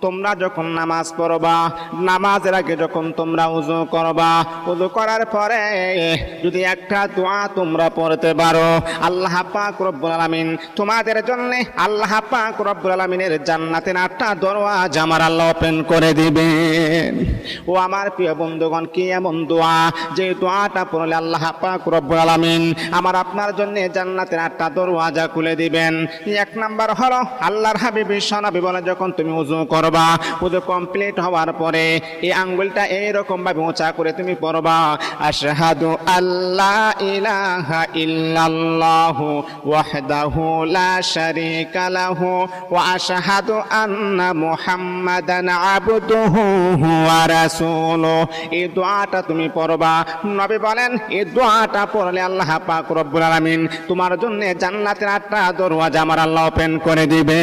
তোমরা যখন নামাজ পড়বা, নামাজের আগে যখন তোমরা ওযু করবা, ওযু করার পরে যদি একটা দোয়া তোমরা পড়তে পারো, আল্লাহ পাক রব্বুল আলামিন তোমাদের জন্য আল্লাহ পাক রব্বুল আলামিনের জান্নাতের 8টা দরওয়াজা আমার আল্লাহ ওপেন করে দিবেন। ও আমার প্রিয় বন্ধুগণ, কি এমন দোয়া যে দোয়াটা পড়লে আল্লাহ পাক রব্বুল আলামিন আমার আপনার জন্য জান্নাতের 8টা দরওয়াজা খুলে দিবেন। এক নাম্বার হলো আল্লাহর হাবিব বিশ্বনবী বলে, যখন তুমি ওযু করবা, ওযু কমপ্লিট হওয়ার পরে এই আঙ্গুলটা এইরকম ভাবে উঁচা করে তুমি পড়বা, আশহাদু আল্লা ইলাহা ইল্লাল্লাহু ওয়াহদাহু লা শারীকা লাহু ওয়া আশহাদু আন্না মুহাম্মাদান আবদুহু ওয়া রাসূলুহু। এই দোয়াটা তুমি পড়বা। নবী বলেন এই দোয়াটা পড়লে আল্লাহ পাক রব্বুল আলামিন তোমার জন্য জান্নাতের 8টা দরওয়াজা আমার আল্লাহ ওপেন করে দিবে।